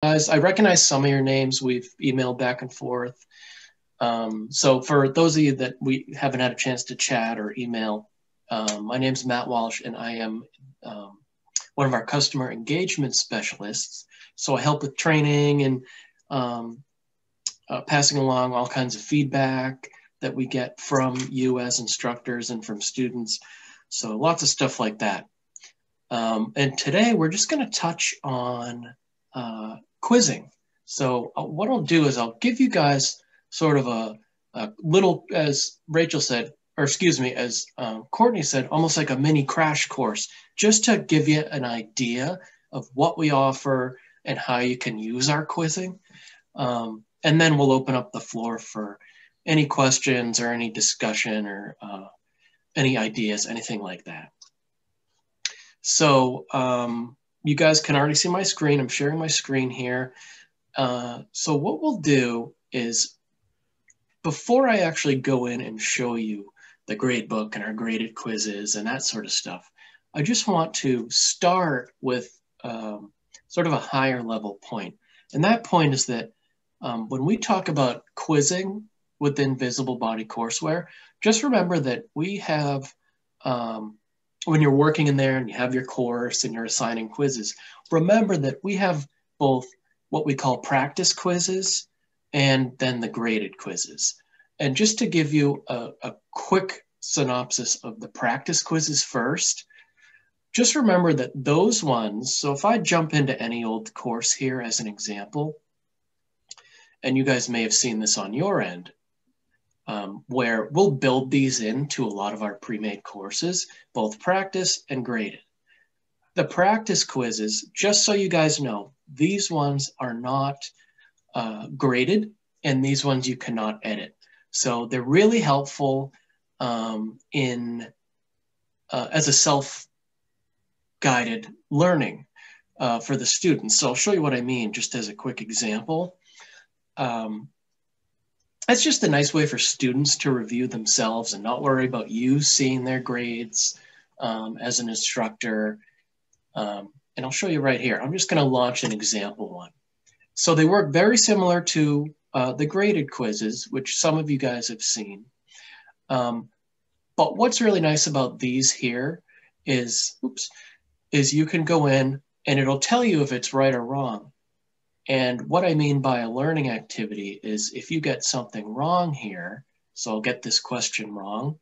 Guys, I recognize some of your names. We've emailed back and forth. So for those of you that we haven't had a chance to chat or email, my name's Matt Walsh, and I am one of our customer engagement specialists. So I help with training and passing along all kinds of feedback that we get from you as instructors and from students. So lots of stuff like that. And today we're just going to touch on quizzing. So what I'll do is I'll give you guys sort of a little, as Rachel said, or excuse me, as Courtney said, almost like a mini crash course, just to give you an idea of what we offer and how you can use our quizzing. And then we'll open up the floor for any questions or any discussion or any ideas, anything like that. So you guys can already see my screen. I'm sharing my screen here. So what we'll do is, before I actually go in and show you the grade book and our graded quizzes and that sort of stuff, I just want to start with sort of a higher level point. And that point is that when we talk about quizzing within Visible Body Courseware, just remember that we have, when you're working in there and you have your course and you're assigning quizzes, remember that we have both what we call practice quizzes and then the graded quizzes. And just to give you a quick synopsis of the practice quizzes first, just remember that those ones, so if I jump into any old course here as an example, and you guys may have seen this on your end, where we'll build these into a lot of our pre-made courses, both practice and graded. The practice quizzes, just so you guys know, these ones are not graded, and these ones you cannot edit. So they're really helpful as a self-guided learning for the students. So I'll show you what I mean just as a quick example. That's just a nice way for students to review themselves and not worry about you seeing their grades as an instructor. And I'll show you right here. I'm just going to launch an example one. So they work very similar to the graded quizzes, which some of you guys have seen. But what's really nice about these here is you can go in and it'll tell you if it's right or wrong. And what I mean by a learning activity is if you get something wrong here, so I'll get this question wrong,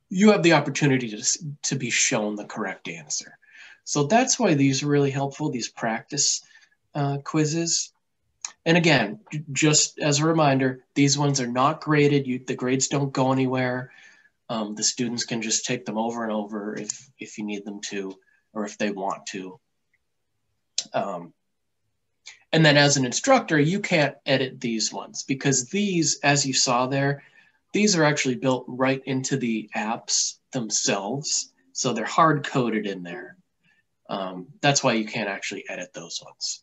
you have the opportunity to be shown the correct answer. So that's why these are really helpful, these practice quizzes. And again, just as a reminder, these ones are not graded. The grades don't go anywhere. The students can just take them over and over if you need them to, or if they want to. And then as an instructor, you can't edit these ones because these, as you saw there, these are actually built right into the apps themselves. So they're hard coded in there. That's why you can't actually edit those ones.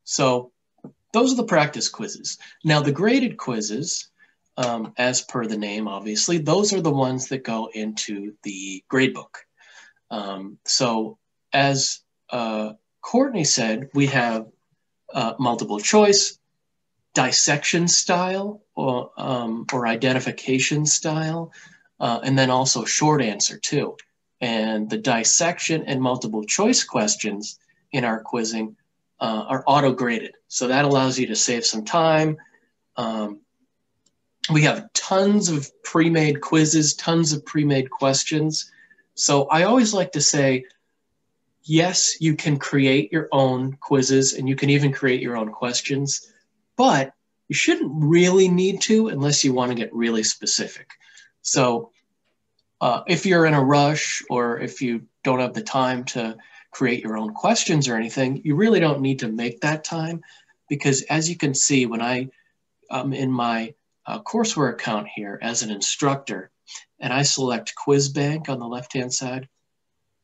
So those are the practice quizzes. Now the graded quizzes, as per the name, obviously, those are the ones that go into the gradebook. So as Courtney said, we have multiple choice, dissection style, or identification style, and then also short answer too. And the dissection and multiple choice questions in our quizzing are auto-graded. So that allows you to save some time. We have tons of pre-made quizzes, tons of pre-made questions. So I always like to say, yes, you can create your own quizzes and you can even create your own questions, but you shouldn't really need to unless you want to get really specific. So if you're in a rush or if you don't have the time to create your own questions or anything, you really don't need to make that time, because as you can see, when I'm in my courseware account here as an instructor and I select Quiz Bank on the left-hand side,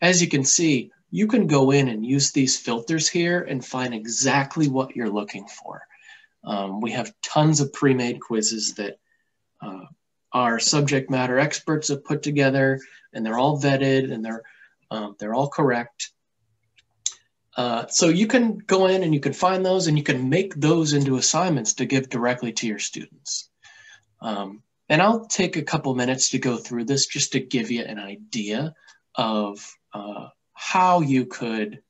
as you can see, you can go in and use these filters here and find exactly what you're looking for. We have tons of pre-made quizzes that our subject matter experts have put together, and they're all vetted and they're all correct. So you can go in and you can find those and you can make those into assignments to give directly to your students. And I'll take a couple minutes to go through this just to give you an idea of how you could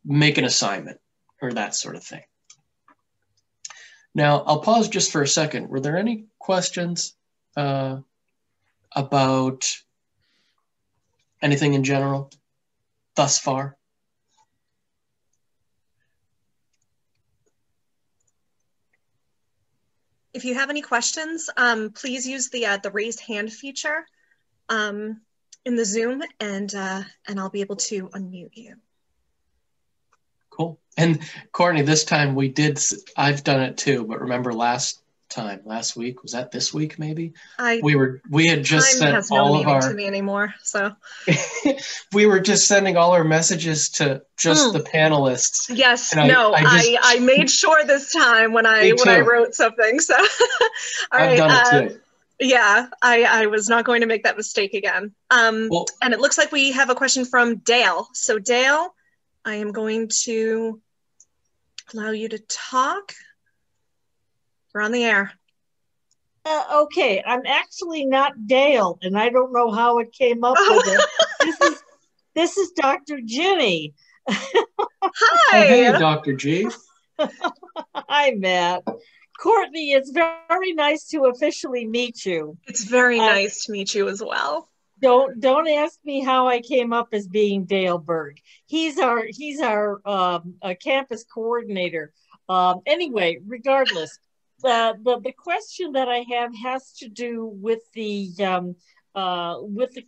make an assignment or that sort of thing. Now, I'll pause just for a second. Were there any questions about anything in general thus far? If you have any questions, please use the raised hand feature in the Zoom, and I'll be able to unmute you. Cool. And Courtney, this time I've done it too, but remember last week, was that this week maybe? We had just sent has no all of meaning our to me anymore, so we were just sending all our messages to just the panelists. Yes, I made sure this time when I wrote something. So all I've done it too. Yeah, I was not going to make that mistake again. And it looks like we have a question from Dale. So Dale, I am going to allow you to talk. We're on the air. Okay, I'm actually not Dale, and I don't know how it came up with it. This is Dr. Ginny. Hi. Hey, Dr. G. Hi, Matt. Courtney, it's very nice to officially meet you. It's very nice to meet you as well. Don't ask me how I came up as being Dale Berg. He's our campus coordinator. Anyway, regardless, the question that I have has to do with the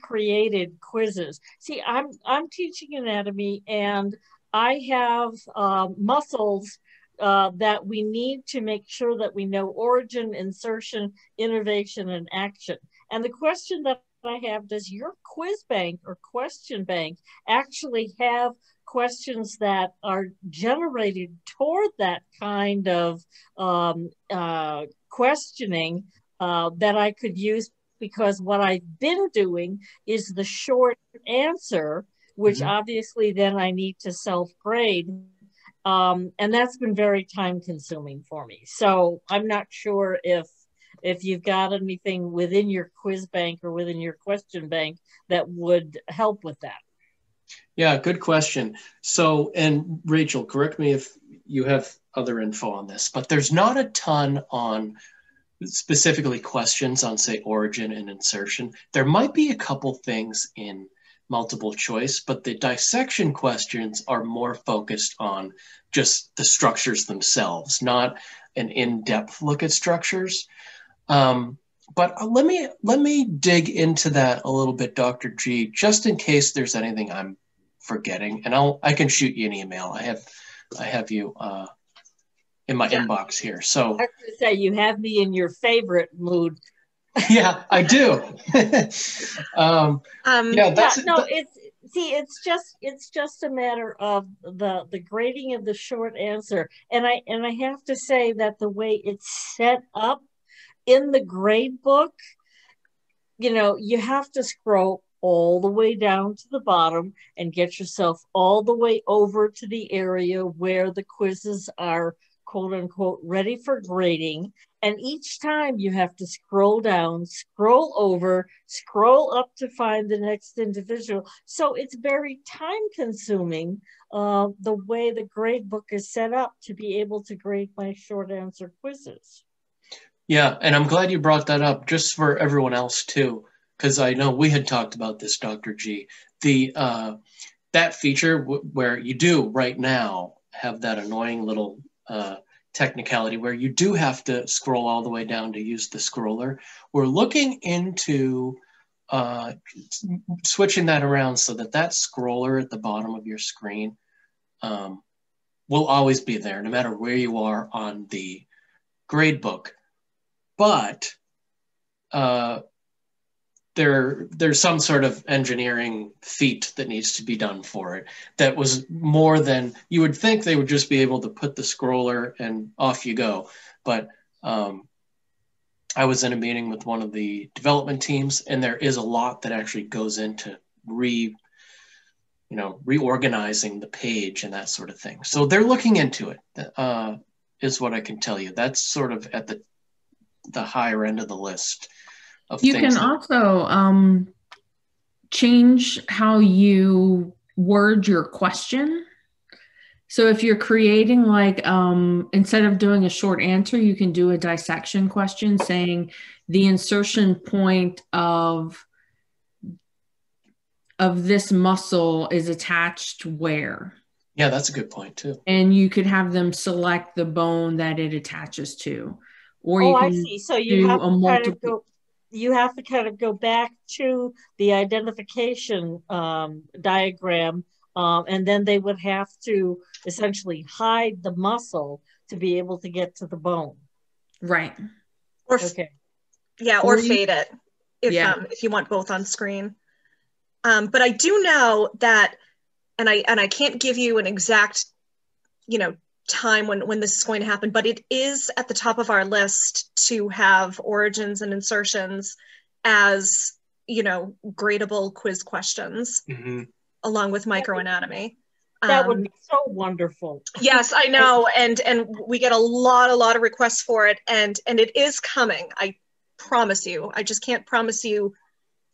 created quizzes. See, I'm teaching anatomy, and I have muscles that we need to make sure that we know origin, insertion, innervation, and action. And the question that I have, does your quiz bank or question bank actually have questions that are generated toward that kind of questioning that I could use? Because what I've been doing is the short answer, which obviously then I need to self-grade. And that's been very time consuming for me. So I'm not sure if you've got anything within your quiz bank or within your question bank that would help with that. Yeah, good question. So, and Rachel, correct me if you have other info on this, but there's not a ton on specifically questions on, say, origin and insertion. There might be a couple things in multiple choice, but the dissection questions are more focused on just the structures themselves, not an in-depth look at structures. But let me dig into that a little bit, Dr. G, just in case there's anything I'm forgetting, and I can shoot you an email. I have you in my inbox here. So I was going to say, you have me in your favorite mood. Yeah, I do. It's just a matter of the grading of the short answer, and I have to say that the way it's set up in the grade book, you have to scroll all the way down to the bottom and get yourself all the way over to the area where the quizzes are, quote unquote, ready for grading. And each time you have to scroll down, scroll over, scroll up to find the next individual. So it's very time consuming the way the grade book is set up to be able to grade my short answer quizzes. Yeah, and I'm glad you brought that up just for everyone else too, because I know we had talked about this, Dr. G. That feature where you do right now have that annoying little technicality where you do have to scroll all the way down to use the scroller. We're looking into switching that around so that scroller at the bottom of your screen will always be there, no matter where you are on the grade book. But there's some sort of engineering feat that needs to be done for it that was more than you would think. They would just be able to put the scroller and off you go. But I was in a meeting with one of the development teams, and there is a lot that actually goes into reorganizing the page and that sort of thing. So they're looking into it, is what I can tell you. That's sort of at the higher end of the list of things. You can also change how you word your question. So if you're creating like, instead of doing a short answer, you can do a dissection question saying the insertion point of this muscle is attached where. Yeah, that's a good point too. And you could have them select the bone that it attaches to. Or you can I see. So you have to kind of go back to the identification diagram, and then they would have to essentially hide the muscle to be able to get to the bone. Right. Or fade it if you want both on screen. But I do know that, and I can't give you an exact, time when this is going to happen, but it is at the top of our list to have origins and insertions as, gradable quiz questions, along with microanatomy. That would be so wonderful. Yes, I know, and we get a lot of requests for it, and it is coming. I promise you. I just can't promise you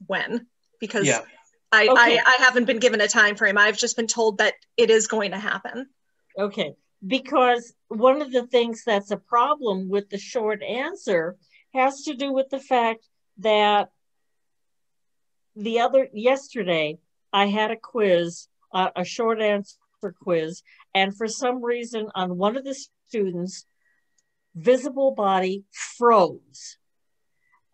when, because I haven't been given a time frame. I've just been told that it is going to happen. Okay, because one of the things that's a problem with the short answer has to do with the fact that yesterday I had a quiz, a short answer quiz, and for some reason on one of the students, visible body froze.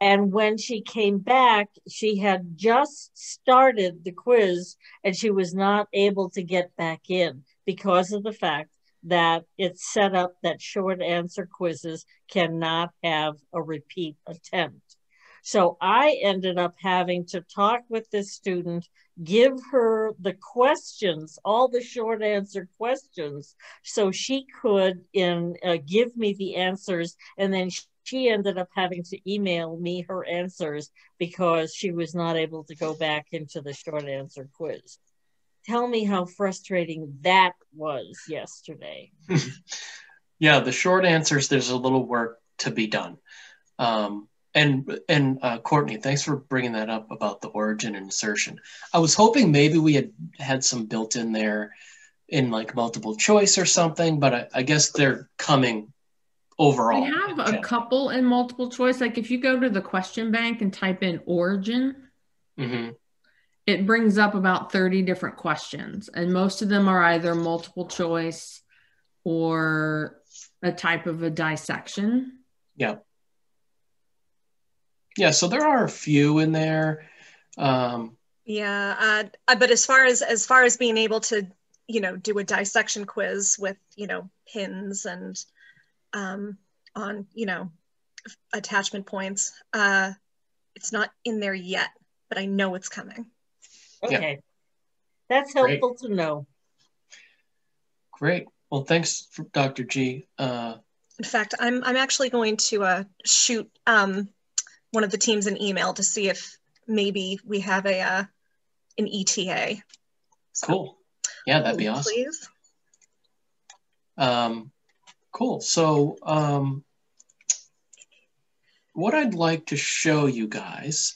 And when she came back, she had just started the quiz and she was not able to get back in because of the fact that it's set up that short answer quizzes cannot have a repeat attempt. So I ended up having to talk with this student, give her the questions, all the short answer questions, so she could give me the answers, and then she ended up having to email me her answers because she was not able to go back into the short answer quiz. Tell me how frustrating that was yesterday. Yeah, the short answers, there's a little work to be done. And Courtney, thanks for bringing that up about the origin and insertion. I was hoping maybe we had some built in there in like multiple choice or something, but I guess they're coming overall. We have a couple in multiple choice. Like if you go to the question bank and type in origin, it brings up about 30 different questions, and most of them are either multiple choice or a type of a dissection. Yeah. Yeah, so there are a few in there. But as far as being able to, do a dissection quiz with, pins and on, attachment points, it's not in there yet, but I know it's coming. Okay. Yeah. That's helpful to know. Great. Well, thanks, Dr. G. In fact, I'm actually going to shoot one of the teams an email to see if maybe we have an ETA. So, cool. Yeah, that'd be awesome. Please. Cool. So what I'd like to show you guys,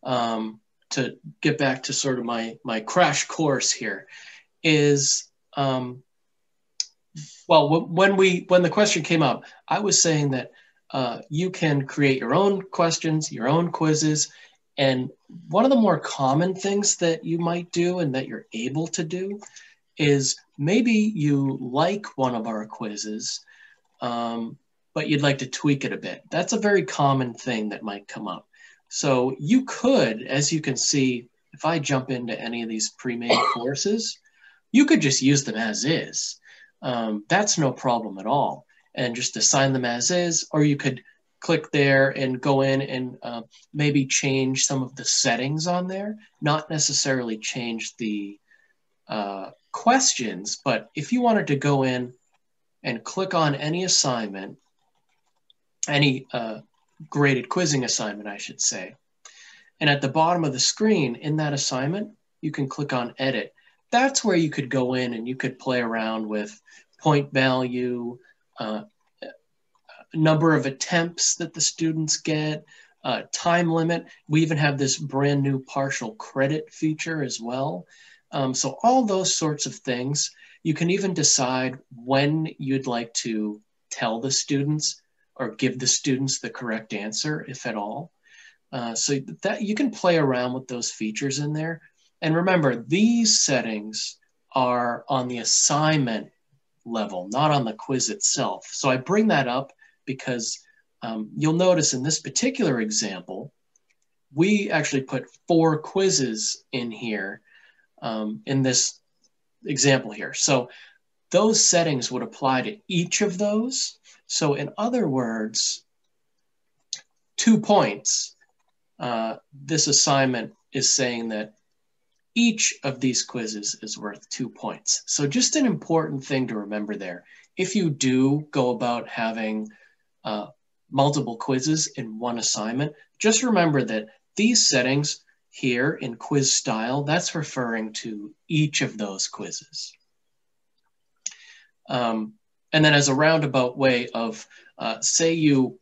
to get back to sort of my crash course here, is when the question came up, I was saying that you can create your own questions, your own quizzes, and one of the more common things that you might do and that you're able to do is maybe you like one of our quizzes, but you'd like to tweak it a bit. That's a very common thing that might come up. So you could, as you can see, if I jump into any of these pre-made courses, you could just use them as is. That's no problem at all. And just assign them as is, or you could click there and go in and maybe change some of the settings on there, not necessarily change the questions, but if you wanted to go in and click on any assignment, any graded quizzing assignment, I should say, and at the bottom of the screen in that assignment, you can click on edit. that's where you could go in and you could play around with point value, number of attempts that the students get, time limit. We even have this brand new partial credit feature as well. So all those sorts of things. You can even decide when you'd like to tell the students or give the students the correct answer, if at all. So that you can play around with those features in there. And remember, these settings are on the assignment level, not on the quiz itself. So I bring that up because you'll notice in this particular example, we actually put 4 quizzes in here in this example here. So those settings would apply to each of those. So in other words, 2 points, this assignment is saying that each of these quizzes is worth 2 points. So just an important thing to remember there. If you do go about having multiple quizzes in one assignment, just remember that these settings here in quiz style, that's referring to each of those quizzes. And then as a roundabout way of, say you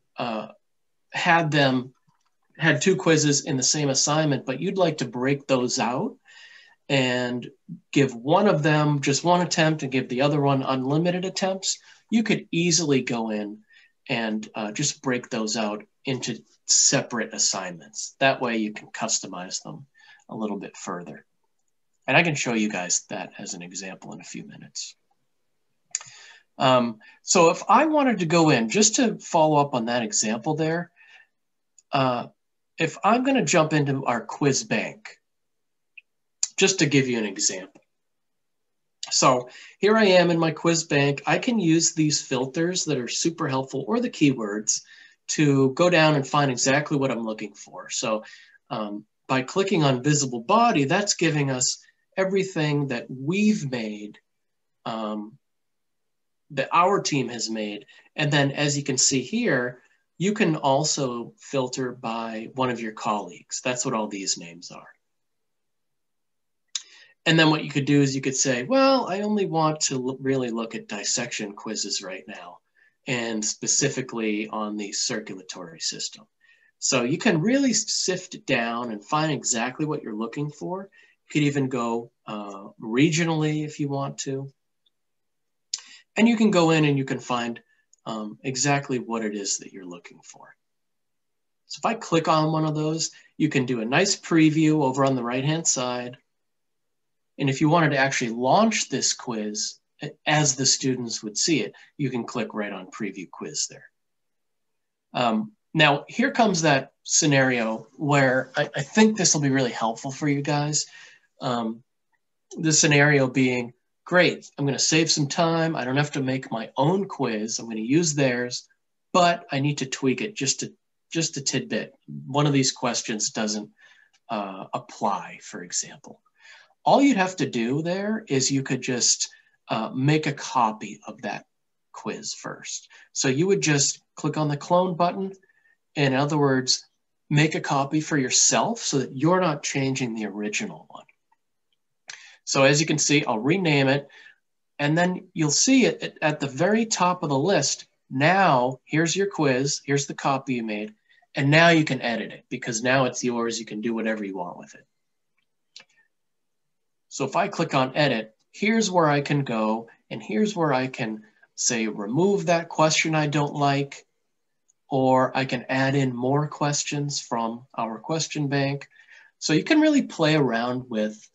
had 2 quizzes in the same assignment, but you'd like to break those out and give one of them just 1 attempt and give the other one unlimited attempts, you could easily go in and just break those out into separate assignments. That way you can customize them a little bit further. And I can show you guys that as an example in a few minutes. So if I wanted to go in, just to follow up on that example there, if I'm going to jump into our quiz bank, just to give you an example. So here I am in my quiz bank. I can use these filters that are super helpful, or the keywords, to go down and find exactly what I'm looking for. So by clicking on visible body, that's giving us everything that we've made, that our team has made. And then as you can see here, you can also filter by one of your colleagues. That's what all these names are. And then what you could do is you could say, well, I only want to really look at dissection quizzes right now, and specifically on the circulatory system. So you can really sift it down and find exactly what you're looking for. You could even go regionally if you want to. And you can go in and you can find exactly what it is that you're looking for. So if I click on one of those, you can do a nice preview over on the right-hand side. And if you wanted to actually launch this quiz as the students would see it, you can click right on Preview Quiz there. Now, here comes that scenario where I think this will be really helpful for you guys. The scenario being, great, I'm going to save some time. I don't have to make my own quiz. I'm going to use theirs, but I need to tweak it just a tidbit. One of these questions doesn't apply, for example. All you'd have to do there is you could just make a copy of that quiz first. So you would just click on the clone button. In other words, make a copy for yourself so that you're not changing the original one. So as you can see, I'll rename it, and then you'll see it at the very top of the list. Now, here's your quiz, here's the copy you made, and now you can edit it because now it's yours. You can do whatever you want with it. So if I click on edit, here's where I can go, and here's where I can say remove that question I don't like, or I can add in more questions from our question bank. So you can really play around with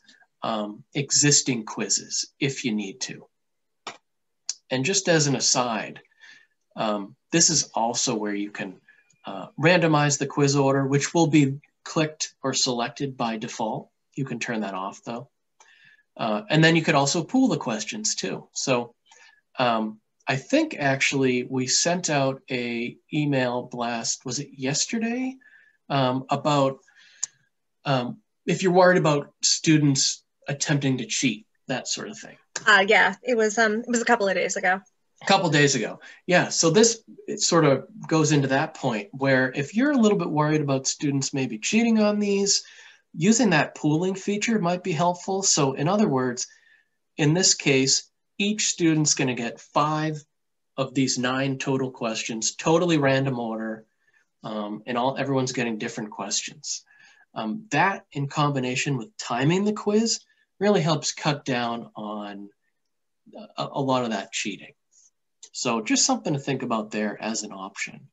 existing quizzes if you need to. And just as an aside, this is also where you can randomize the quiz order, which will be clicked or selected by default. You can turn that off though. And then you could also pool the questions too. So I think actually we sent out a email blast, was it yesterday, about if you're worried about students attempting to cheat, that sort of thing. Yeah, it was a couple of days ago. A couple of days ago. Yeah, so this, it sort of goes into that point where if you're a little bit worried about students maybe cheating on these, using that pooling feature might be helpful. So in other words, in this case, each student's going to get 5 of these 9 total questions, totally random order, and everyone's getting different questions. That, in combination with timing the quiz, really helps cut down on a lot of that cheating. So just something to think about there as an option.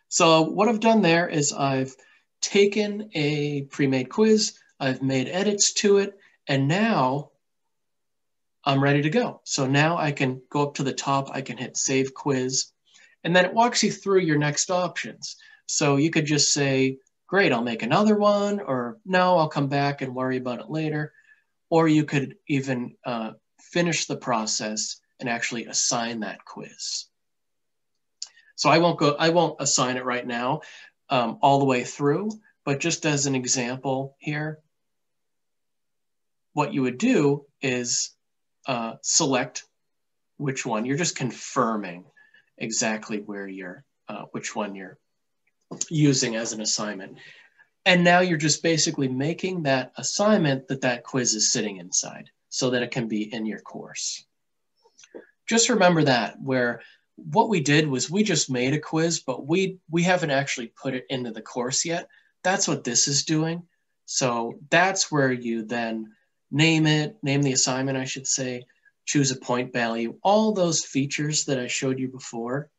So what I've done there is I've taken a pre-made quiz, I've made edits to it, and now I'm ready to go. So now I can go up to the top, I can hit Save Quiz, and then it walks you through your next options. So you could just say, great, I'll make another one, or no, I'll come back and worry about it later. Or you could even finish the process and actually assign that quiz. So I won't assign it right now all the way through, but just as an example here, what you would do is select which one. You're just confirming exactly where which one you're using as an assignment. And now you're just basically making that assignment that quiz is sitting inside so that it can be in your course. Just remember that, where what we did was we just made a quiz, but we haven't actually put it into the course yet. That's what this is doing. So that's where you then name the assignment, I should say, choose a point value, all those features that I showed you before.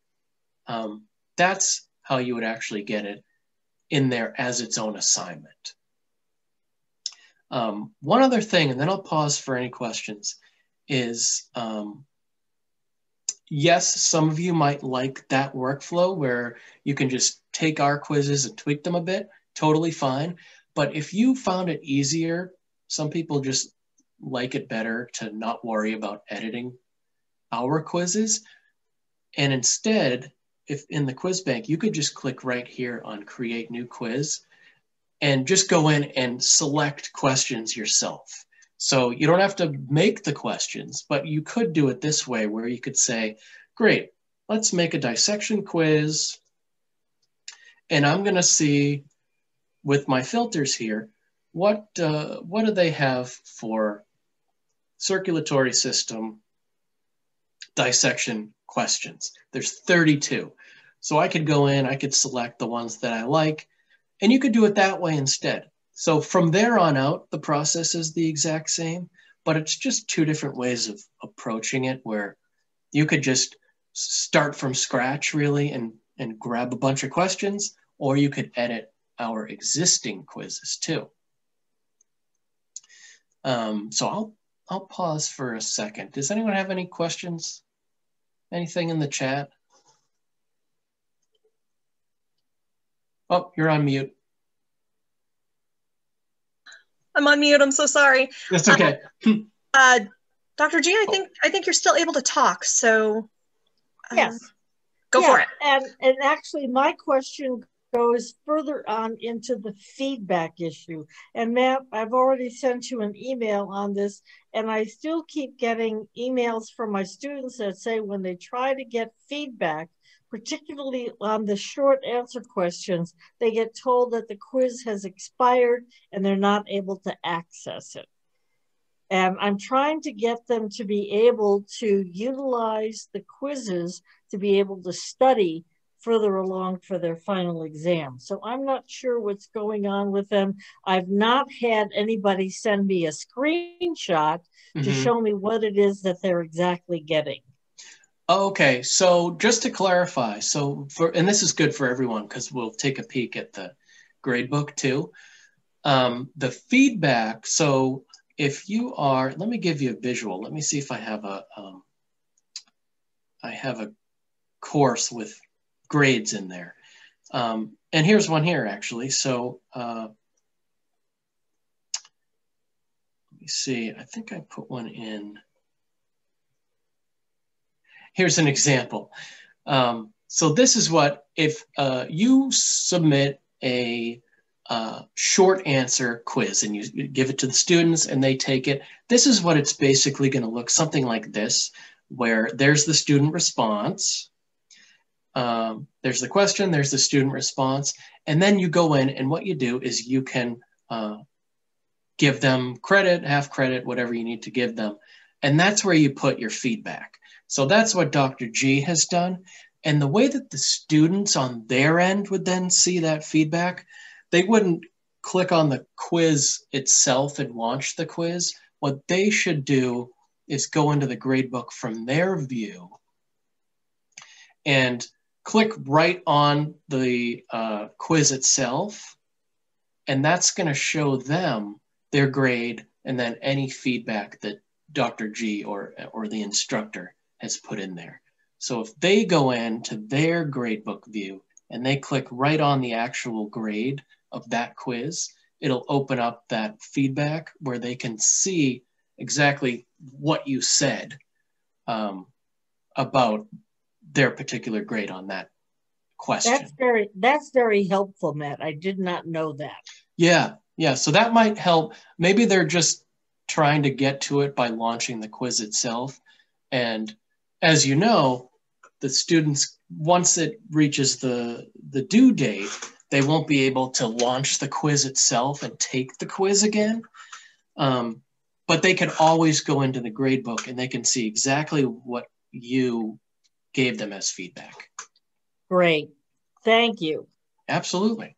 That's how you would actually get it in there as its own assignment. One other thing, and then I'll pause for any questions, is yes, some of you might like that workflow where you can just take our quizzes and tweak them a bit, totally fine. But if you found it easier, some people just like it better to not worry about editing our quizzes. And instead, if in the quiz bank, you could just click right here on Create New Quiz and just go in and select questions yourself. So you don't have to make the questions, but you could do it this way where you could say, great, let's make a dissection quiz. And I'm going to see with my filters here, what do they have for circulatory system dissection questions? There's 32. So I could go in, I could select the ones that I like, and you could do it that way instead. So from there on out, the process is the exact same, but it's just 2 different ways of approaching it, where you could just start from scratch really and grab a bunch of questions, or you could edit our existing quizzes too. So I'll pause for a second. Does anyone have any questions? Anything in the chat? Oh, you're on mute. I'm on mute. I'm so sorry. That's okay. Dr. G, I think you're still able to talk. So yes, go for it. And actually, my question goes further on into the feedback issue. And Matt, I've already sent you an email on this, and I still keep getting emails from my students that say when they try to get feedback, particularly on the short answer questions, they get told that the quiz has expired and they're not able to access it. And I'm trying to get them to be able to utilize the quizzes to be able to study further along for their final exam. So I'm not sure what's going on with them. I've not had anybody send me a screenshot to show me what it is that they're exactly getting. Okay, so just to clarify, and this is good for everyone because we'll take a peek at the gradebook too. The feedback, so if you are, let me give you a visual. Let me see if I have a course with grades in there. And here's one here actually. So let me see, I think I put one in. Here's an example. So this is what, if you submit a short answer quiz and you give it to the students and they take it, this is what it's basically going to look something like this, where there's the student response, there's the question, there's the student response, and then you go in and what you do is you can give them credit, half credit, whatever you need to give them. And that's where you put your feedback. So that's what Dr. G has done. And the way that the students on their end would then see that feedback, they wouldn't click on the quiz itself and launch the quiz. What they should do is go into the gradebook from their view and click right on the quiz itself. And that's going to show them their grade and then any feedback that Dr. G or the instructor has put in there. So if they go into their gradebook view and they click right on the actual grade of that quiz, it'll open up that feedback where they can see exactly what you said about their particular grade on that question. That's very helpful, Matt. I did not know that. Yeah. So that might help. Maybe they're just trying to get to it by launching the quiz itself. And as you know, the students, once it reaches the due date, they won't be able to launch the quiz itself and take the quiz again. But they can always go into the gradebook and they can see exactly what you gave them as feedback. Great. Thank you. Absolutely.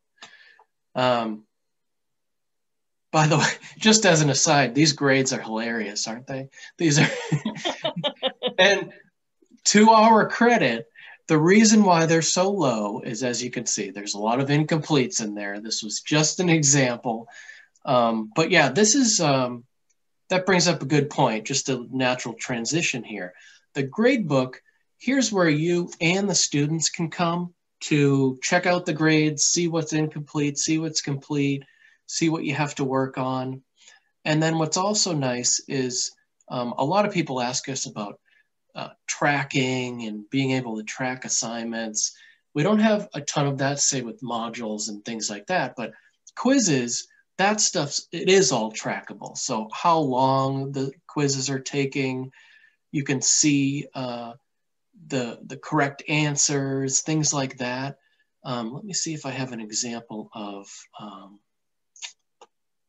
By the way, just as an aside, these grades are hilarious, aren't they? These are, and to our credit, the reason why they're so low is, as you can see, there's a lot of incompletes in there. This was just an example. But yeah, this is, that brings up a good point, just a natural transition here. The gradebook, here's where you and the students can come to check out the grades, see what's incomplete, see what's complete, see what you have to work on. And then what's also nice is a lot of people ask us about tracking and being able to track assignments. We don't have a ton of that, say with modules and things like that, but quizzes, that stuff, it is all trackable. So how long the quizzes are taking, you can see the correct answers, things like that. Let me see if I have an example of,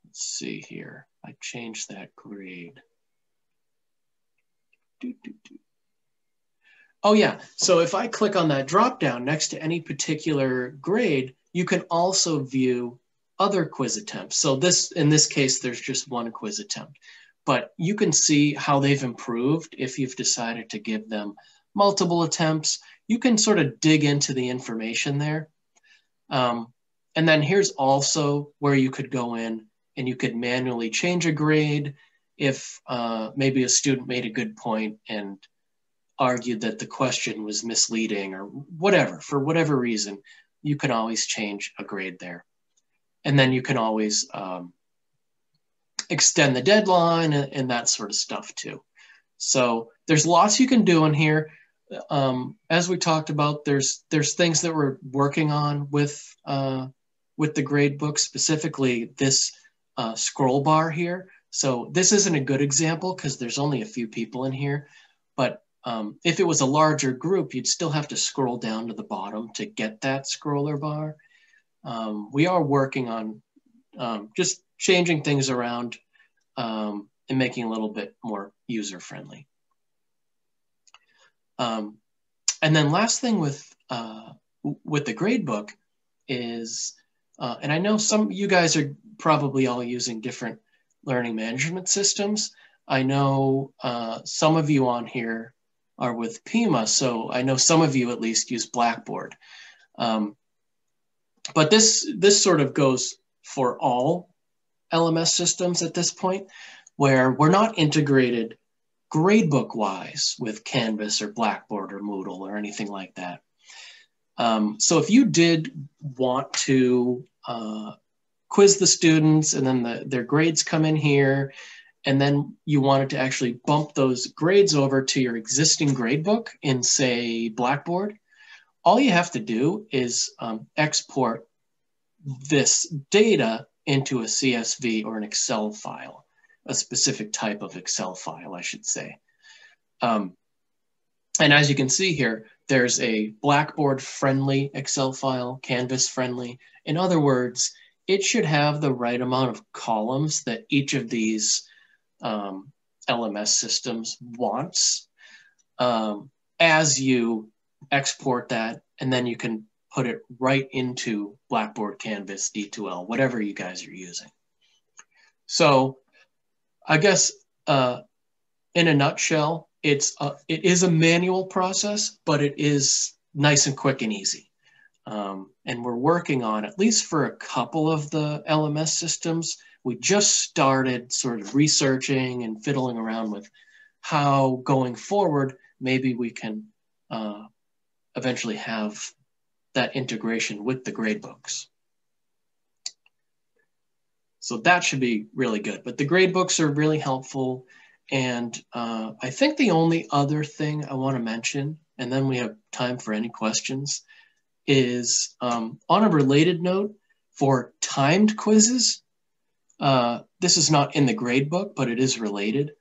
let's see here. I changed that grade. Oh yeah, so if I click on that drop down next to any particular grade, you can also view other quiz attempts. So this, in this case, there's just one quiz attempt, but you can see how they've improved if you've decided to give them multiple attempts. You can sort of dig into the information there. And then here's also where you could go in and you could manually change a grade if maybe a student made a good point and argued that the question was misleading or whatever, for whatever reason, you can always change a grade there. And then you can always extend the deadline and that sort of stuff too. So there's lots you can do in here. As we talked about, there's things that we're working on with the gradebook, specifically this scroll bar here. So this isn't a good example because there's only a few people in here, but if it was a larger group, you'd still have to scroll down to the bottom to get that scroller bar. We are working on just changing things around and making it a little bit more user-friendly. And then last thing with the gradebook is, and I know some you guys are probably all using different learning management systems. I know some of you on here are with Pima, so I know some of you at least use Blackboard. But this sort of goes for all LMS systems at this point, where we're not integrated gradebook-wise with Canvas or Blackboard or Moodle or anything like that. So if you did want to quiz the students and then their grades come in here, and then you wanted to actually bump those grades over to your existing gradebook in, say, Blackboard, all you have to do is export this data into a CSV or an Excel file, a specific type of Excel file, I should say. And as you can see here, there's a Blackboard-friendly Excel file, Canvas-friendly. In other words, it should have the right amount of columns that each of these LMS systems wants as you export that, and then you can put it right into Blackboard, Canvas, D2L, whatever you guys are using. So I guess in a nutshell, it is a manual process, but it is nice and quick and easy. And we're working on, at least for a couple of the LMS systems, we just started sort of researching and fiddling around with how going forward, maybe we can eventually have that integration with the gradebooks. So that should be really good. But the gradebooks are really helpful. And I think the only other thing I want to mention, and then we have time for any questions, is on a related note, for timed quizzes, this is not in the gradebook, but it is related.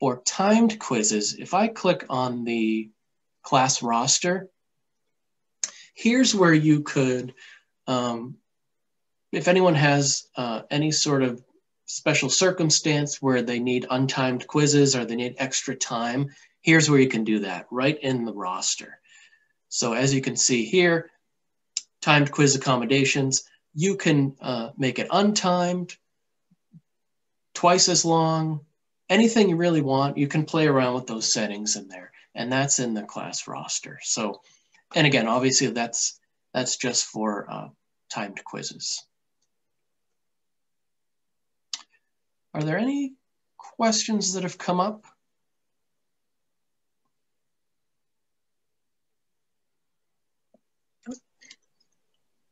For timed quizzes, if I click on the class roster, here's where you could, if anyone has any sort of special circumstance where they need untimed quizzes or they need extra time, here's where you can do that, right in the roster. So as you can see here, timed quiz accommodations, you can make it untimed, twice as long, anything you really want. You can play around with those settings in there, and that's in the class roster. So, and again, obviously that's just for timed quizzes. Are there any questions that have come up?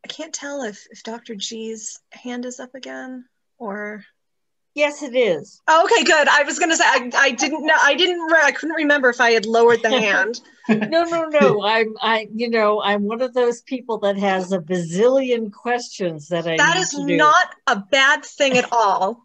I can't tell if Dr. G's hand is up again or. Yes, it is. Oh, okay, good. I was going to say, I didn't know. I couldn't remember if I had lowered the hand. No. I'm one of those people that has a bazillion questions that I That need is to do. not a bad thing at all.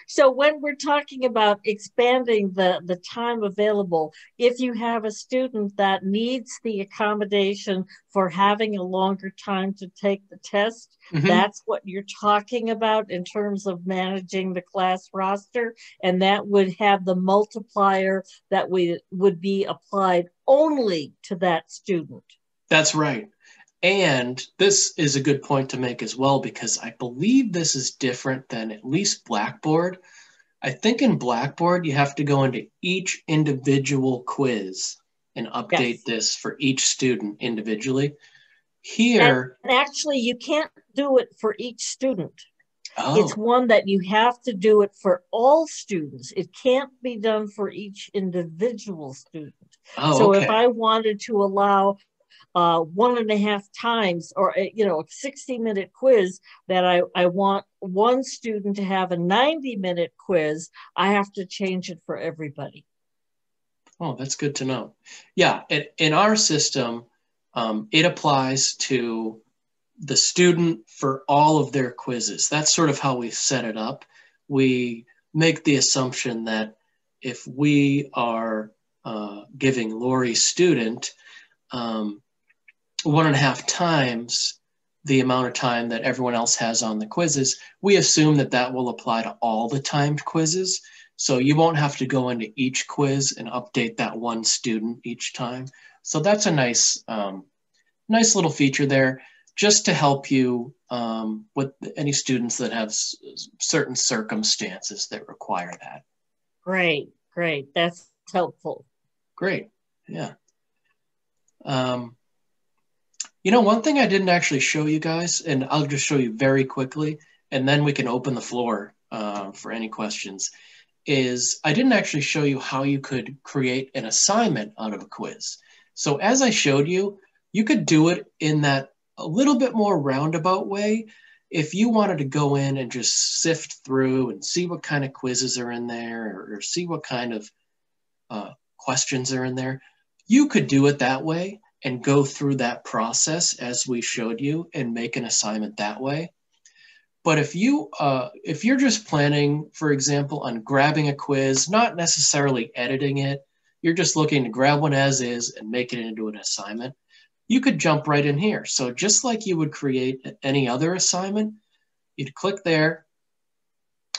So when we're talking about expanding the time available, if you have a student that needs the accommodation for having a longer time to take the test, that's what you're talking about in terms of managing the class roster, and that would have the multiplier that would be applied only to that student. That's right. And this is a good point to make as well, because I believe this is different than at least Blackboard. I think in Blackboard, you have to go into each individual quiz and update this for each student individually. Here. And actually, you can't do it for each student. Oh. It's one that you have to do it for all students. It can't be done for each individual student. Oh, so okay. If I wanted to allow 1.5 times, or a 60-minute quiz that I want one student to have a 90-minute quiz, I have to change it for everybody. Oh, that's good to know. Yeah, in our system, it applies to the student for all of their quizzes. That's sort of how we set it up. We make the assumption that if we are giving Lori's student 1.5 times the amount of time that everyone else has on the quizzes, we assume that that will apply to all the timed quizzes. So you won't have to go into each quiz and update that one student each time. So that's a nice little feature there, just to help you with any students that have certain circumstances that require that. Great. That's helpful. Great, yeah. One thing I didn't actually show you guys, and I'll just show you very quickly, and then we can open the floor for any questions, is I didn't actually show you how you could create an assignment out of a quiz. So as I showed you, you could do it in that a little bit more roundabout way. If you wanted to go in and just sift through and see what kind of quizzes are in there, or see what kind of questions are in there, you could do it that way and go through that process as we showed you and make an assignment that way. But if you're just planning, for example, on grabbing a quiz, not necessarily editing it, you're just looking to grab one as is and make it into an assignment, you could jump right in here. So just like you would create any other assignment, you'd click there,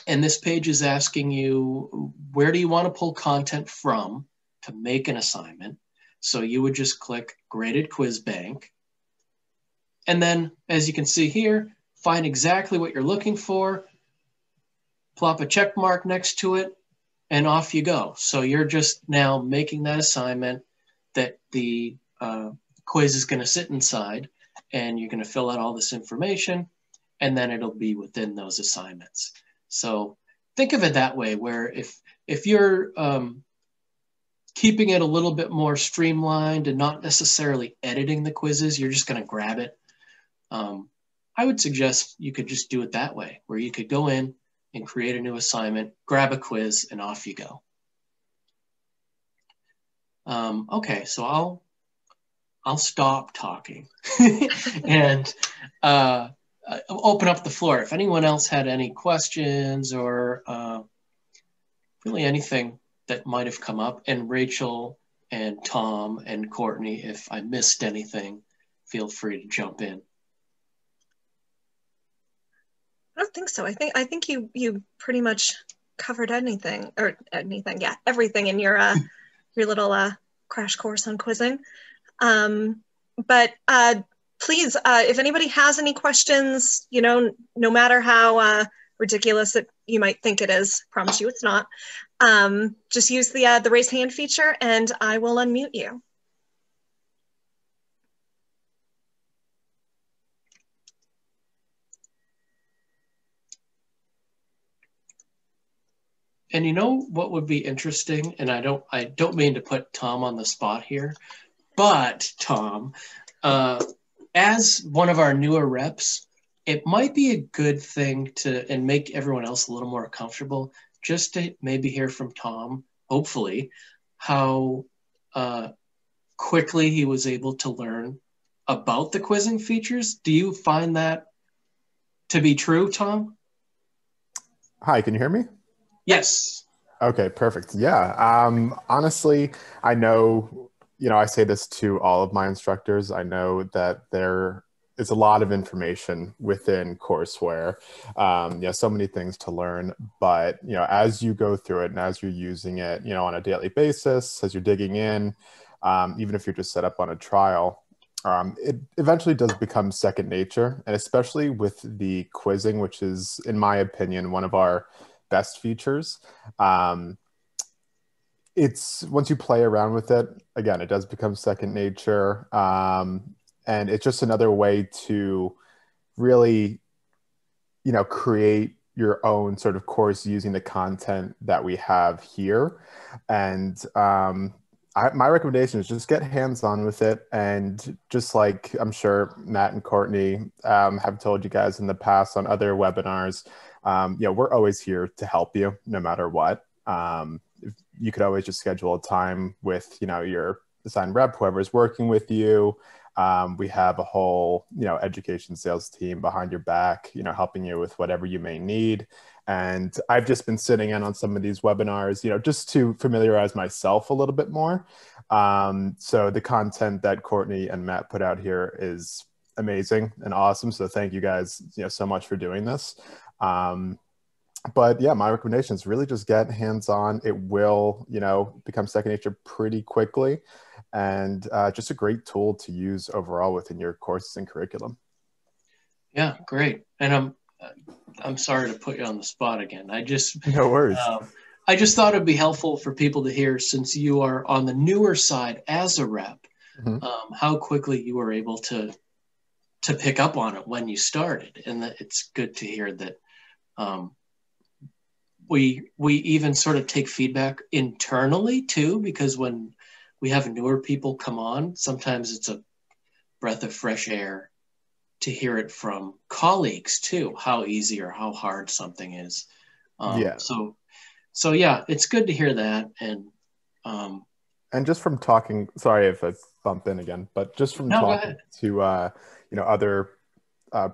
and this page is asking you, where do you want to pull content from to make an assignment? So you would just click Graded Quiz Bank. And then, as you can see here, find exactly what you're looking for, plop a check mark next to it, and off you go. So you're just now making that assignment that the quiz is going to sit inside, and you're going to fill out all this information, and then it'll be within those assignments. So think of it that way, where if you're keeping it a little bit more streamlined and not necessarily editing the quizzes, you're just going to grab it. I would suggest you could just do it that way, where you could go in and create a new assignment, grab a quiz, and off you go. Okay, so I'll stop talking and open up the floor. If anyone else had any questions or really anything that might have come up, and Rachel and Tom and Courtney, if I missed anything, feel free to jump in. I don't think so. I think you pretty much covered anything, yeah, everything in your little crash course on quizzing. But please, if anybody has any questions, no matter how ridiculous you might think it is, promise you it's not, just use the raise hand feature and I will unmute you. And you know what would be interesting, and I don't mean to put Tom on the spot here, but Tom, as one of our newer reps, it might be a good thing and make everyone else a little more comfortable, just to maybe hear from Tom, hopefully, how quickly he was able to learn about the quizzing features. Do you find that to be true, Tom? Hi, can you hear me? Yes. Okay, perfect. Yeah. Honestly, I know, I say this to all of my instructors. I know that there is a lot of information within courseware. So many things to learn, but, as you go through it and as you're using it, on a daily basis, as you're digging in, even if you're just set up on a trial, it eventually does become second nature. And especially with the quizzing, which is, in my opinion, one of our best features. It's once you play around with it, again, it does become second nature. And it's just another way to really, create your own sort of course using the content that we have here. And my recommendation is just get hands-on with it. And just like I'm sure Matt and Courtney have told you guys in the past on other webinars, we're always here to help you no matter what. You could always just schedule a time with, your assigned rep, whoever's working with you. We have a whole, education sales team behind your back, helping you with whatever you may need. And I've just been sitting in on some of these webinars, just to familiarize myself a little bit more. So the content that Courtney and Matt put out here is amazing and awesome. So thank you guys, so much for doing this. But yeah, my recommendation is really just get hands-on. It will, become second nature pretty quickly, and just a great tool to use overall within your courses and curriculum. Yeah, great. And I'm sorry to put you on the spot again. No worries. I just thought it'd be helpful for people to hear, since you are on the newer side as a rep, how quickly you were able to pick up on it when you started. And that it's good to hear that we even sort of take feedback internally too, because when we have newer people come on, sometimes it's a breath of fresh air to hear it from colleagues too, how easy or how hard something is. So yeah, it's good to hear that. And just from talking, sorry if I bump in again, but just from talking to other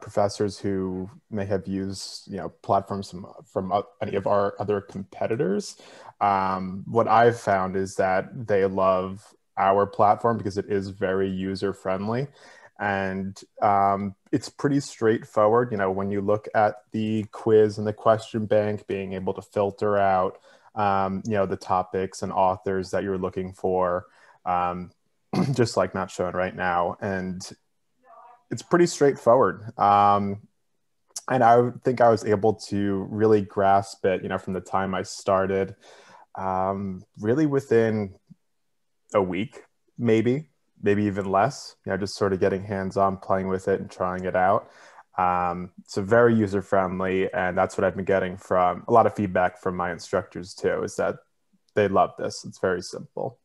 professors who may have used platforms from any of our other competitors, what I've found is that they love our platform because it is very user friendly. And it's pretty straightforward. You know, when you look at the quiz and the question bank, being able to filter out, you know, the topics and authors that you're looking for, just like not shown right now. And it's pretty straightforward. And I think I was able to really grasp it, you know, from the time I started, really within a week, maybe even less, you know, just sort of getting hands-on, playing with it and trying it out. So very user-friendly, and that's what I've been getting from a lot of feedback from my instructors too, is that they love this. It's very simple.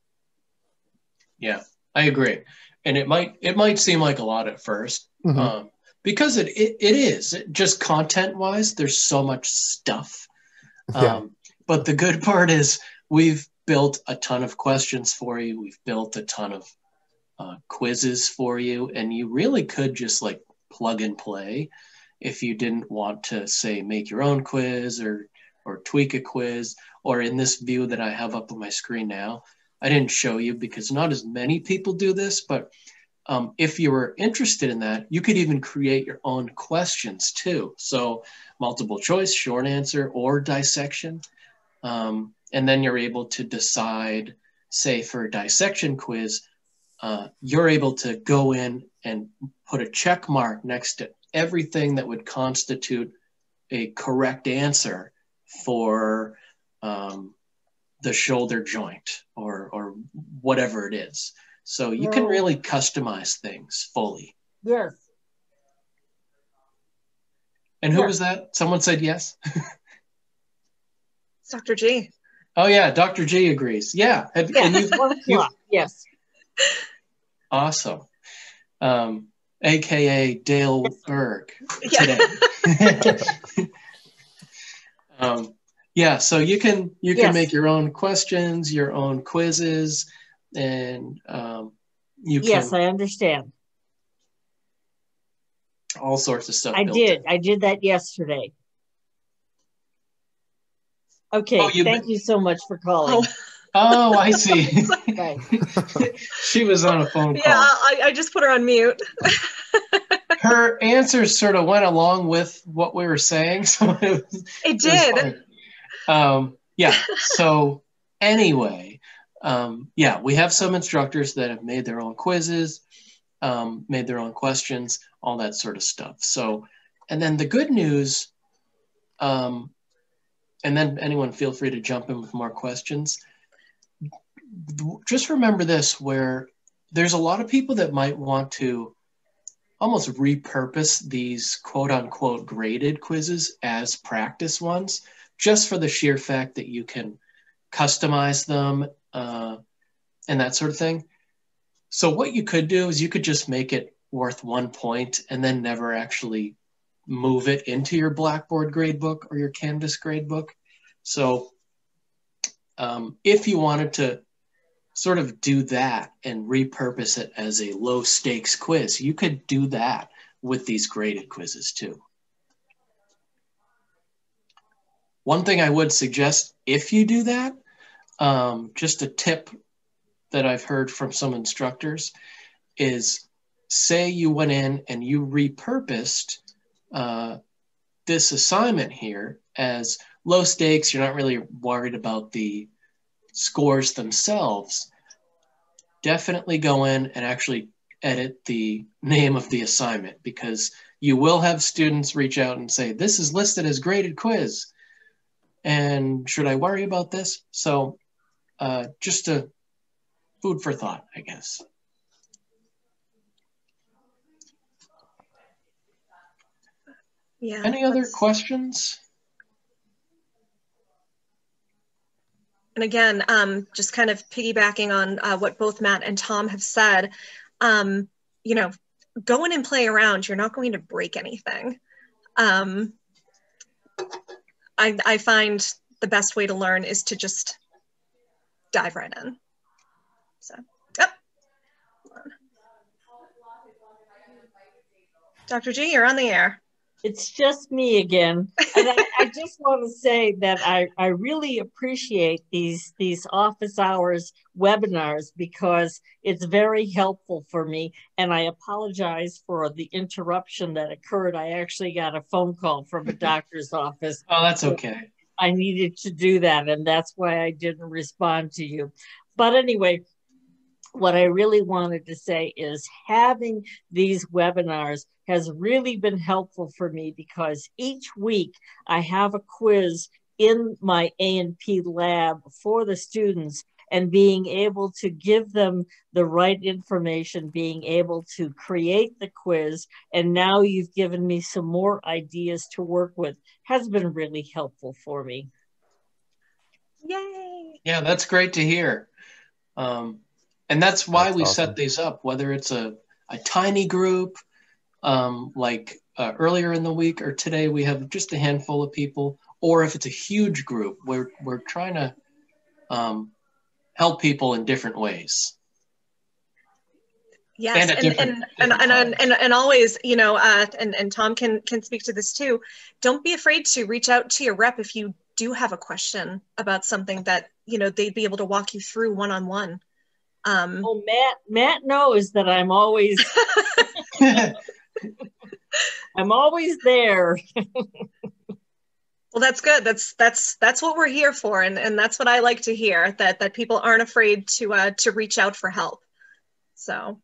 Yeah, I agree. And it might seem like a lot at first, because it is just content-wise, there's so much stuff. But the good part is we've built a ton of questions for you. We've built a ton of quizzes for you, and you really could just like plug and play if you didn't want to, say, make your own quiz or tweak a quiz. Or in this view that I have up on my screen now, I didn't show you because not as many people do this, but if you were interested in that, you could even create your own questions too. So multiple choice, short answer, or dissection. And then you're able to decide, say for a dissection quiz, you're able to go in and put a check mark next to everything that would constitute a correct answer for the shoulder joint or whatever it is. So you can really customize things fully. Yes. And who was that? Someone said yes? It's Dr. G. Oh yeah, Dr. G agrees. Yeah. And Yes. Awesome. AKA Dale Berg today. Yeah, so you can make your own questions, your own quizzes, and you can. Yes, I understand. All sorts of stuff. I did that yesterday. Okay, thank you so much for calling. Oh, I see. She was on a phone call. Yeah, I just put her on mute. Her answers sort of went along with what we were saying, so it did. Yeah. So anyway, yeah, we have some instructors that have made their own quizzes, made their own questions, all that sort of stuff. So, and then the good news, and then anyone feel free to jump in with more questions. Just remember this, where there's a lot of people that might want to almost repurpose these quote unquote graded quizzes as practice ones, just for the sheer fact that you can customize them and that sort of thing. So what you could do is you could just make it worth 1 point and then never actually move it into your Blackboard gradebook or your Canvas gradebook. So if you wanted to sort of do that and repurpose it as a low stakes quiz, you could do that with these graded quizzes too. One thing I would suggest if you do that, just a tip that I've heard from some instructors is, say you went in and you repurposed this assignment here as low stakes, you're not really worried about the scores themselves, definitely go in and actually edit the name of the assignment, because you will have students reach out and say, this is listed as graded quiz, and should I worry about this? So just a food for thought, I guess. Yeah. Any other questions? And again, just kind of piggybacking on what both Matt and Tom have said, you know, go in and play around. You're not going to break anything. I find the best way to learn is to just dive right in. So, yep. Dr. G, you're on the air. It's just me again. And I just want to say that I really appreciate these office hours webinars because it's very helpful for me. And I apologize for the interruption that occurred. I actually got a phone call from a doctor's office. Oh, that's okay. I needed to do that, and that's why I didn't respond to you. But anyway, what I really wanted to say is having these webinars has really been helpful for me because each week I have a quiz in my A&P lab for the students, and being able to give them the right information, being able to create the quiz, and now you've given me some more ideas to work with, has been really helpful for me. Yay! Yeah, that's great to hear. And that's why we set these up, whether it's a tiny group, like earlier in the week or today we have just a handful of people, or if it's a huge group, we're trying to help people in different ways. Yes, and always, you know, and Tom can speak to this too. Don't be afraid to reach out to your rep if you do have a question about something that, you know, they'd be able to walk you through one-on-one. Oh, Matt knows that I'm always I'm always there. Well, that's good. That's what we're here for, and that's what I like to hear, that people aren't afraid to reach out for help. So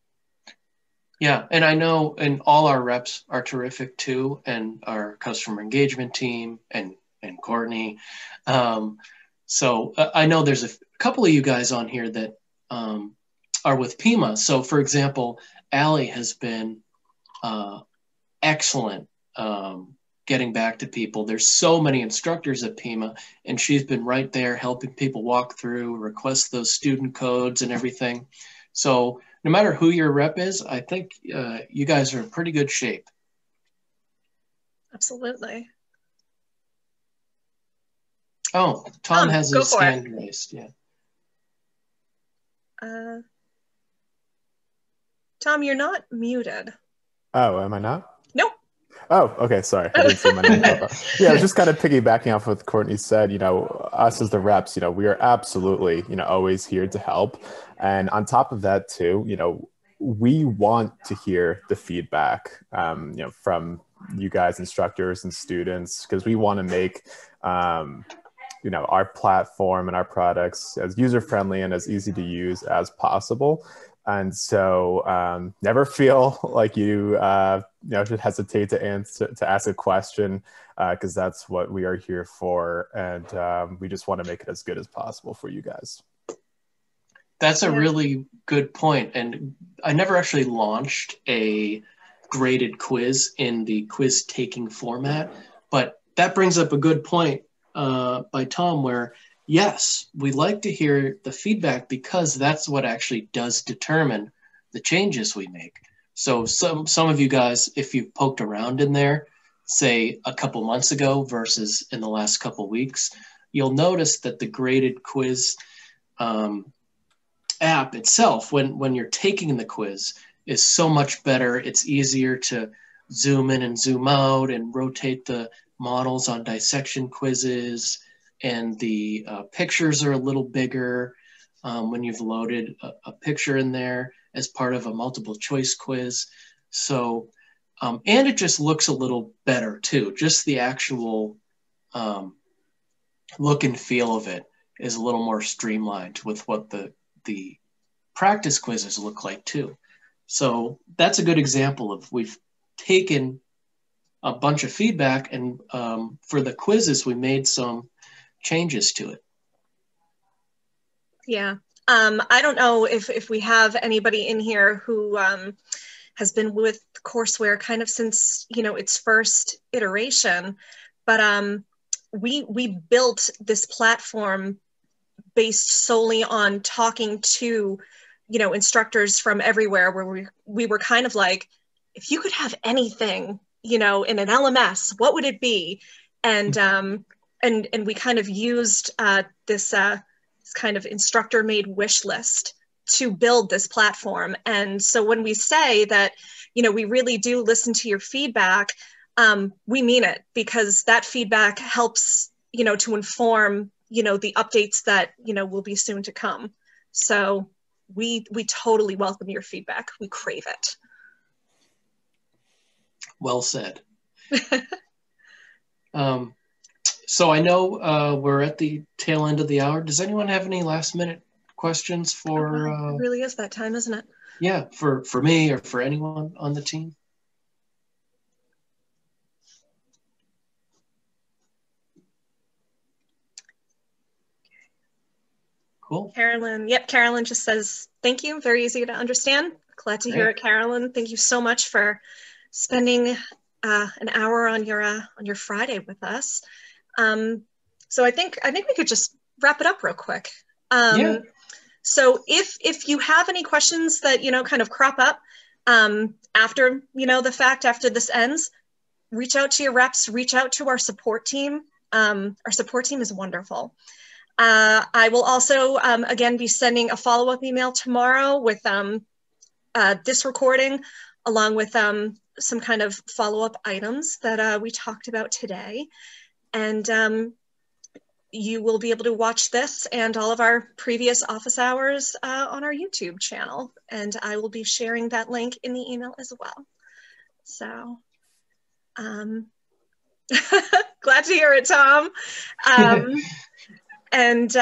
yeah, and I know, and all our reps are terrific too, and our customer engagement team and Courtney. So I know there's a couple of you guys on here that are with Pima. So for example, Allie has been excellent getting back to people. There's so many instructors at Pima, and she's been right there helping people walk through, request those student codes and everything. So no matter who your rep is, I think you guys are in pretty good shape. Absolutely. Oh, Tom has his hand raised. Yeah. Tom, you're not muted. Oh, am I not? Nope. Oh, okay. Sorry. I didn't see my name pop up. Yeah, I was just kind of piggybacking off what Courtney said. You know, us as the reps, you know, we are absolutely, you know, always here to help. And on top of that too, you know, we want to hear the feedback, you know, from you guys, instructors and students, because we want to make, you know, our platform and our products as user-friendly and as easy to use as possible. And so never feel like you know, should hesitate to ask a question, because that's what we are here for. And we just want to make it as good as possible for you guys. That's a really good point. And I never actually launched a graded quiz in the quiz taking format, but that brings up a good point by Tom, where yes, we like to hear the feedback because that's what actually does determine the changes we make. So some of you guys, if you've poked around in there, say a couple months ago versus in the last couple weeks, you'll notice that the graded quiz app itself, when you're taking the quiz, is so much better. It's easier to zoom in and zoom out and rotate the models on dissection quizzes, and the pictures are a little bigger when you've loaded a picture in there as part of a multiple choice quiz. So, and it just looks a little better too. Just the actual look and feel of it is a little more streamlined with what the practice quizzes look like too. So that's a good example of, we've taken a bunch of feedback, and for the quizzes, we made some changes to it. Yeah. I don't know if we have anybody in here who has been with Courseware kind of since, you know, its first iteration, but we built this platform based solely on talking to, you know, instructors from everywhere, where we were kind of like, if you could have anything, you know, in an LMS, what would it be? And we kind of used this kind of instructor-made wish list to build this platform. And so when we say that, you know, we really do listen to your feedback, we mean it, because that feedback helps, to inform, the updates that, will be soon to come. So we totally welcome your feedback. We crave it. Well said. So I know we're at the tail end of the hour. Does anyone have any last minute questions for? It really is that time, isn't it? Yeah, for me or for anyone on the team. Cool. Carolyn. Yep, Carolyn just says, thank you. Very easy to understand. Glad to hear it, Carolyn. Thank you so much for spending an hour on your Friday with us. So I think we could just wrap it up real quick. Yeah. So if you have any questions that, kind of crop up after, the fact, after this ends, reach out to your reps, reach out to our support team. Our support team is wonderful. I will also, again, be sending a follow-up email tomorrow with this recording, along with some kind of follow-up items that we talked about today. And you will be able to watch this and all of our previous office hours on our YouTube channel. And I will be sharing that link in the email as well. So glad to hear it, Tom. And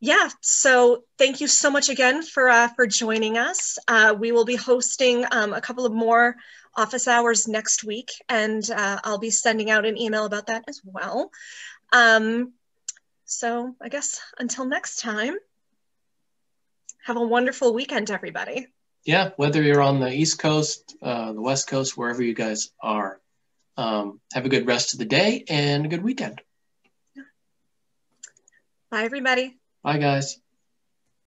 yeah, so thank you so much again for joining us. We will be hosting a couple of more office hours next week, and I'll be sending out an email about that as well. So I guess until next time, have a wonderful weekend, everybody. Yeah, whether you're on the East Coast, the West Coast, wherever you guys are, have a good rest of the day and a good weekend. Bye, everybody. Bye, guys.